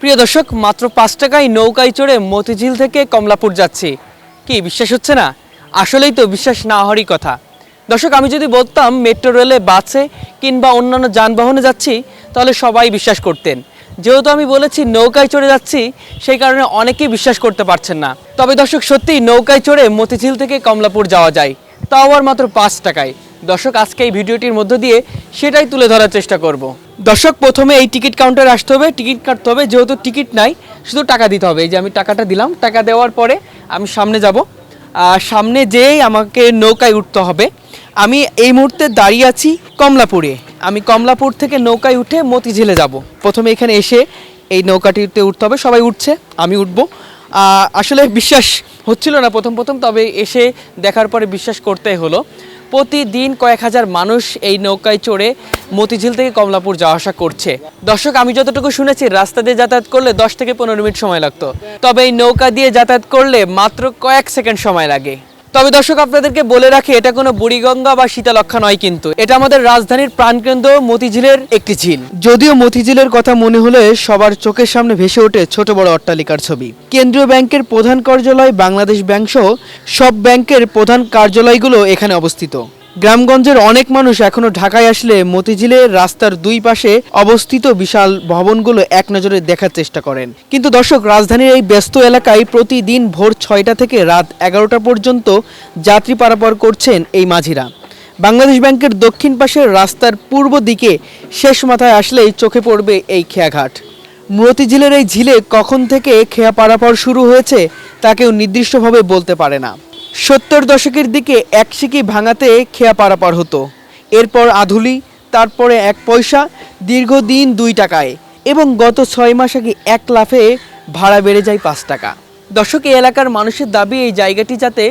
প্রিয় দর্শক, মাত্র 5 টাকায় নৌকায় চড়ে মতিঝিল থেকে কমলাপুর যাচ্ছি। কি বিশ্বাস হচ্ছে না? আসলেই তো বিশ্বাস না হওয়ারই কথা। দর্শক, আমি যদি বলতাম মেট্রো রেলে, বাসে কিংবা অন্যান্য যানবাহনে যাচ্ছি, তাহলে সবাই বিশ্বাস করতেন। যেহেতু আমি বলেছি নৌকায় চড়ে যাচ্ছি, সেই কারণে অনেকেই বিশ্বাস করতে পারছেন না। তবে দর্শক, সত্যি নৌকায় চড়ে মতিঝিল থেকে কমলাপুর যাওয়া যায়, তাও আবার মাত্র 5 টাকায়। দর্শক, আজকে এই ভিডিওটির মধ্য দিয়ে সেটাই তুলে ধরার চেষ্টা করব। দর্শক, প্রথমে এই টিকিট কাউন্টারে আসতে হবে, টিকিট কাটতে হবে। যেহেতু টিকিট নাই, শুধু টাকা দিতে হবে। এই যে আমি টাকাটা দিলাম, টাকা দেওয়ার পরে আমি সামনে যাব। সামনে যেয়েই আমাকে নৌকায় উঠতে হবে। আমি এই মুহূর্তে দাঁড়িয়ে আছি কমলাপুরে। আমি কমলাপুর থেকে নৌকায় উঠে মতিঝিলে যাব। প্রথমে এখানে এসে এই নৌকাটিতে উঠতে হবে। সবাই উঠছে, আমি উঠবো। আসলে বিশ্বাস হচ্ছিল না প্রথম প্রথম, তবে এসে দেখার পরে বিশ্বাস করতেই হলো। প্রতিদিন কয়েক হাজার মানুষ এই নৌকায় চড়ে মতিঝিল থেকে কমলাপুর যাওয়া আসা করছে। দর্শক, আমি যতটুকু শুনেছি রাস্তা দিয়ে যাতায়াত করলে 10 থেকে 15 মিনিট সময় লাগতো, তবে এই নৌকা দিয়ে যাতায়াত করলে মাত্র কয়েক সেকেন্ড সময় লাগে। তবে দর্শক, আপনাদেরকে বলে রাখি, এটা কোনো বুড়িগঙ্গা বা শীতলক্ষা নয়, কিন্তু এটা আমাদের রাজধানীর প্রাণকেন্দ্র মতিঝিলের একটি ঝিল। যদিও মতিঝিলের কথা মনে হলে সবার চোখের সামনে ভেসে ওঠে ছোট বড় অট্টালিকার ছবি। কেন্দ্রীয় ব্যাংকের প্রধান কার্যালয়, বাংলাদেশ ব্যাংক সহ সব ব্যাংকের প্রধান কার্যালয়গুলো এখানে অবস্থিত। গ্রামগঞ্জের অনেক মানুষ এখনো ঢাকায় আসলে মতিঝিলের রাস্তার দুই পাশে অবস্থিত বিশাল ভবনগুলো এক নজরে দেখার চেষ্টা করেন। কিন্তু দর্শক, রাজধানীর এই ব্যস্ত এলাকায় প্রতিদিন ভোর 6টা থেকে রাত 11টা পর্যন্ত যাত্রী পারাপার করছেন এই মাঝিরা। বাংলাদেশ ব্যাংকের দক্ষিণ পাশের রাস্তার পূর্ব দিকে শেষ মাথায় আসলেই চোখে পড়বে এই খেয়াঘাট। মতিঝিলের এই ঝিলে কখন থেকে খেয়া পারাপার শুরু হয়েছে তা কেউ নির্দিষ্টভাবে বলতে পারে না। 70 দশকের দিকে এক সিকি ভাঙাতে খেয়া পারাপার হতো, এরপর আধুলি, তারপরে 1 পয়সা, দীর্ঘদিন 2 টাকায়, এবং গত 6 মাস আগে এক লাফে ভাড়া বেড়ে যায় 5 টাকা। দর্শক, এই এলাকার মানুষের দাবি এই জায়গাটি যাতে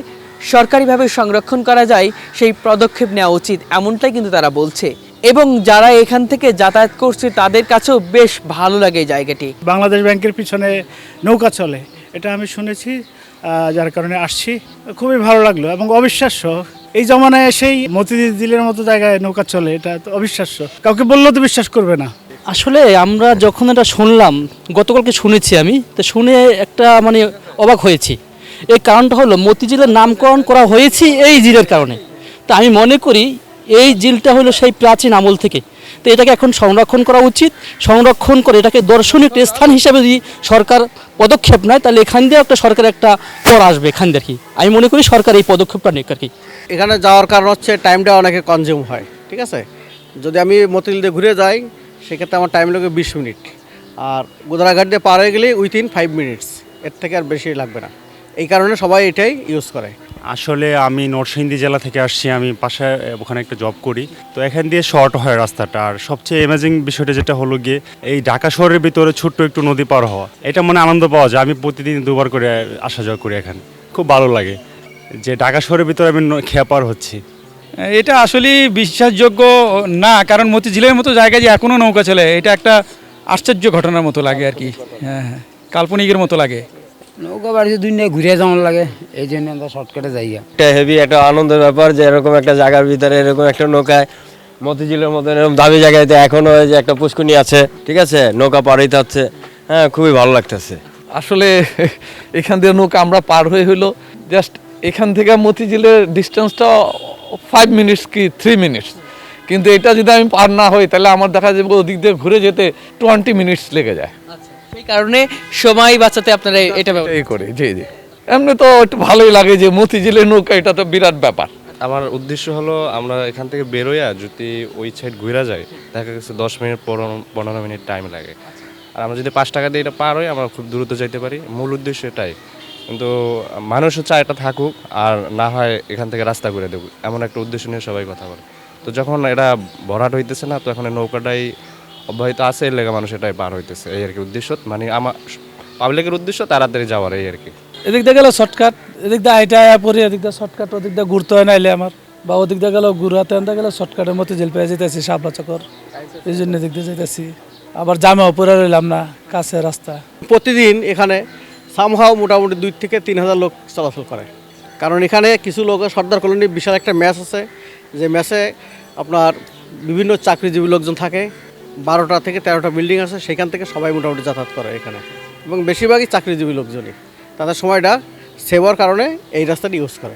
সরকারিভাবে সংরক্ষণ করা যায় সেই পদক্ষেপ নেওয়া উচিত, এমনটাই কিন্তু তারা বলছে। এবং যারা এখান থেকে যাতায়াত করছে তাদের কাছেও বেশ ভালো লাগে এই জায়গাটি। বাংলাদেশ ব্যাংকের পিছনে নৌকা চলে, এটা আমি শুনেছি, যার কারণে আসছি। খুবই ভালো লাগলো এবং অবিশ্বাস্য, এই জমানায় এসেই মতিঝিলের মতো জায়গায় নৌকা চলে, এটা তো অবিশ্বাস্য। কাউকে বললেও তো বিশ্বাস করবে না। আসলে আমরা যখন এটা শুনলাম, গতকালকে শুনেছি আমি, তো শুনে একটা অবাক হয়েছি। এই কারণটা হলো মতিঝিলের নামকরণ করা হয়েছে এই ঝিলের কারণে। তা আমি মনে করি এই ঝিলটা হলো সেই প্রাচীন আমল থেকে, তো এটাকে এখন সংরক্ষণ করা উচিত। সংরক্ষণ করে এটাকে দর্শনীয় একটা স্থান হিসাবে যদি সরকার পদক্ষেপ নেয়, তাহলে এখান দিয়ে একটা সরকার একটা কর আসবে এখান দিয়ে আর কি। আমি মনে করি সরকার এই পদক্ষেপটা নিক আর কি। এখানে যাওয়ার কারণ হচ্ছে টাইমটা অনেকে কনজিউম হয়, ঠিক আছে। যদি আমি মতিঝিল দিয়ে ঘুরে যাই, সেক্ষেত্রে আমার টাইম লাগে 20 মিনিট, আর গোদারাঘাট দিয়ে পার হয়ে গেলে উইথিন 5 মিনিটস, এর থেকে আর বেশি লাগবে না। এই কারণে সবাই এটাই ইউজ করে। আসলে আমি নরসিংদী জেলা থেকে আসছি, আমি পাশে ওখানে একটা জব করি, তো এখান দিয়ে শর্ট হয় রাস্তাটা। আর সবচেয়ে অ্যামেজিং বিষয়টা যেটা হলো গিয়ে এই ঢাকা শহরের ভিতরে ছোট্ট একটু নদী পার হওয়া, এটা মনে আনন্দ পাওয়া যায়। আমি প্রতিদিন 2বার করে আসা যাওয়া করি এখানে, খুব ভালো লাগে যে ঢাকা শহরের ভিতরে আমি খেয়া পার হচ্ছি। এটা আসলে বিশ্বাসযোগ্য না, কারণ মতিঝিলের মতো জায়গায় যে এখনও নৌকা চলে, এটা একটা আশ্চর্য ঘটনার মতো লাগে আর কি। হ্যাঁ, কাল্পনিকের মতো লাগে। নৌকা বাড়িতে দুনিয়ায় ঘুরে যেমন লাগে, এই জন্য আমরা শর্টকাটে যাই। একটা হেভি একটা আনন্দের ব্যাপার যে এরকম একটা জায়গার ভিতরে এরকম একটা নৌকায় মতিঝিলের মতো এরকম দামি জায়গাতে এখনো যে একটা পুষ্কুনি আছে, ঠিক আছে, নৌকা পার হইতে হচ্ছে। হ্যাঁ, খুবই ভালো লাগতেছে। আসলে এখান থেকে নৌকা আমরা পার হয়ে হইলো জাস্ট এখান থেকে মতিঝিলের ডিস্টেন্সটা 5 মিনিটস কি 3 মিনিটস, কিন্তু এটা যদি আমি পার না হই তাহলে আমার দেখা যাবে ওদিক দিয়ে ঘুরে যেতে 20 মিনিটস লেগে যায়। সেই কারণে সময় বাঁচাতে আপনারা এটা এই করে জি জি, এমনি তো একটু ভালোই লাগে যে মতিঝিলের নৌকা, এটা তো বিরাট ব্যাপার। আমার উদ্দেশ্য হলো আমরা এখান থেকে বেরোয়া যদি ওই সাইড ঘুরে যাই, দেখা গেছে 10 মিনিট 15 মিনিট টাইম লাগে। আর আমরা যদি 5 টাকা দিয়ে এটা পার হই, আমরা খুব দ্রুত যাইতে পারি। মূল উদ্দেশ্য এটাই, কিন্তু মানুষও চায় এটা থাকুক, আর না হয় এখান থেকে রাস্তা করে দেবো, এমন একটা উদ্দেশ্য নিয়ে সবাই কথা বলে। তো যখন এটা ভরাট হইতেছে না, তো এখন নৌকাটাই অব্যাহত আছে, এর লেগে মানুষ এটাই পার হইতেছে, এই আর কি উদ্দেশ্য। মানে আমার পাবলিকের উদ্দেশ্য তাড়াতাড়ি যাওয়ার, এই আর কি। এদিক দিয়ে গেলে শর্টকাট, এদিক দিয়ে আইটা পরে এদিক দিয়ে শর্টকাট, ওদিক দিয়ে ঘুরতে হয় নাইলে আমার, বা ওদিক দিয়ে গেলেও ঘুরাতে আনতে গেলে শর্টকাটের মতিঝিল পেয়ে যেতেছি, শাপলা চকর, এই জন্য এদিক দিয়ে যেতেছি। আবার জামাও পরে রইলাম না, কাছে রাস্তা। প্রতিদিন এখানে সামহাও মোটামুটি 2 থেকে 3 হাজার লোক চলাচল করে, কারণ এখানে কিছু লোক সর্দার কলোনির বিশাল একটা ম্যাচ আছে, যে ম্যাচে আপনার বিভিন্ন চাকরিজীবী লোকজন থাকে, 12টা থেকে 13টা বিল্ডিং আছে, সেখান থেকে সবাই মোটামুটি যাতায়াত করে এখানে, এবং বেশিরভাগই চাকরিজীবী লোকজনই তাদের সময়টা সেভ হওয়ার কারণে এই রাস্তাটি ইউজ করে।